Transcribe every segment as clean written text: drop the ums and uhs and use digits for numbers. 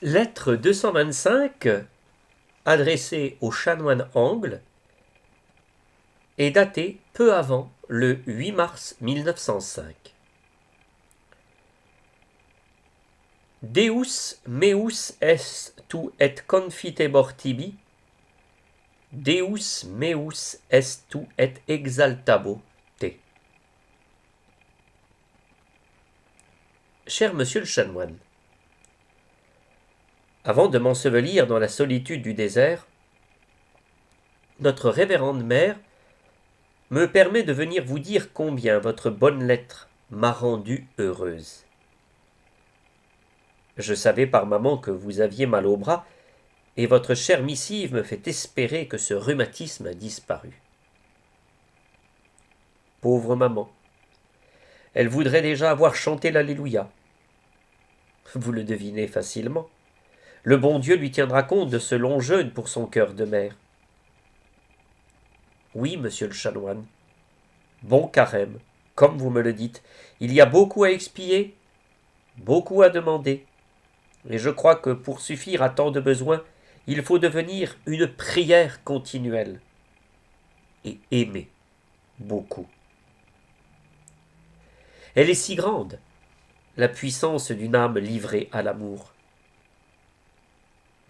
Lettre 225, adressée au chanoine Angle, est datée peu avant le 8 mars 1905. Deus meus est tu et confitebor tibi, Deus meus est tu et exaltabo te. Cher monsieur le chanoine, avant de m'ensevelir dans la solitude du désert, notre révérende mère me permet de venir vous dire combien votre bonne lettre m'a rendue heureuse. Je savais par maman que vous aviez mal au bras, et votre chère missive me fait espérer que ce rhumatisme a disparu. Pauvre maman, elle voudrait déjà avoir chanté l'Alléluia. Vous le devinez facilement. Le bon Dieu lui tiendra compte de ce long jeûne pour son cœur de mère. Oui, monsieur le chanoine, bon carême, comme vous me le dites, il y a beaucoup à expier, beaucoup à demander, et je crois que pour suffire à tant de besoins, il faut devenir une prière continuelle et aimer beaucoup. Elle est si grande, la puissance d'une âme livrée à l'amour.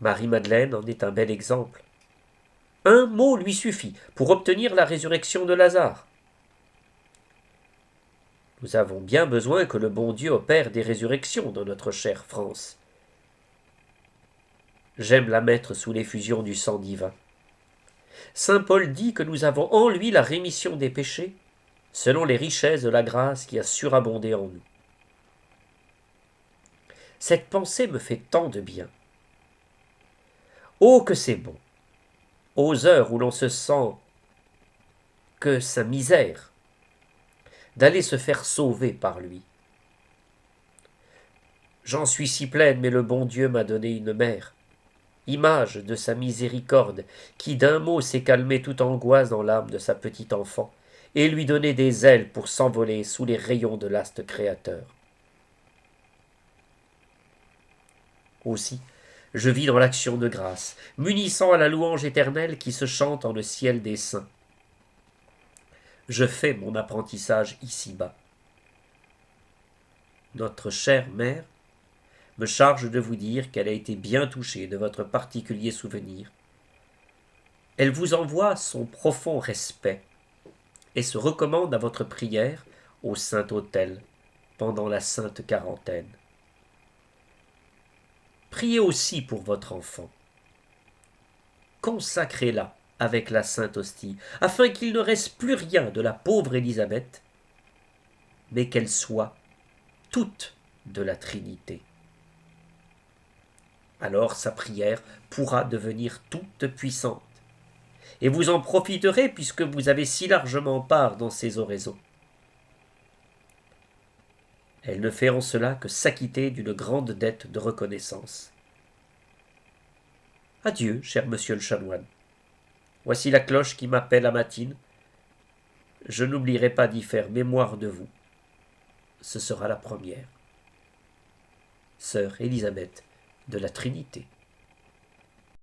Marie-Madeleine en est un bel exemple. Un mot lui suffit pour obtenir la résurrection de Lazare. Nous avons bien besoin que le bon Dieu opère des résurrections dans notre chère France. J'aime la mettre sous l'effusion du sang divin. Saint Paul dit que nous avons en lui la rémission des péchés, selon les richesses de la grâce qui a surabondé en nous. Cette pensée me fait tant de bien. Oh, que c'est bon, aux heures où l'on se sent que sa misère, d'aller se faire sauver par lui. J'en suis si pleine, mais le bon Dieu m'a donné une mère, image de sa miséricorde, qui d'un mot sait calmer toute angoisse dans l'âme de sa petite enfant, et lui donner des ailes pour s'envoler sous les rayons de l'astre Créateur. Aussi, je vis dans l'action de grâce, m'unissant à la louange éternelle qui se chante en le ciel des saints. Je fais mon apprentissage ici-bas. Notre chère mère me charge de vous dire qu'elle a été bien touchée de votre particulier souvenir. Elle vous envoie son profond respect et se recommande à votre prière au Saint-Autel pendant la Sainte Quarantaine. Priez aussi pour votre enfant. Consacrez-la avec la Sainte Hostie, afin qu'il ne reste plus rien de la pauvre Élisabeth, mais qu'elle soit toute de la Trinité. Alors sa prière pourra devenir toute puissante, et vous en profiterez puisque vous avez si largement part dans ses oraisons. Elle ne fait en cela que s'acquitter d'une grande dette de reconnaissance. Adieu, cher monsieur le chanoine. Voici la cloche qui m'appelle à matine. Je n'oublierai pas d'y faire mémoire de vous. Ce sera la première. Sœur Élisabeth de la Trinité.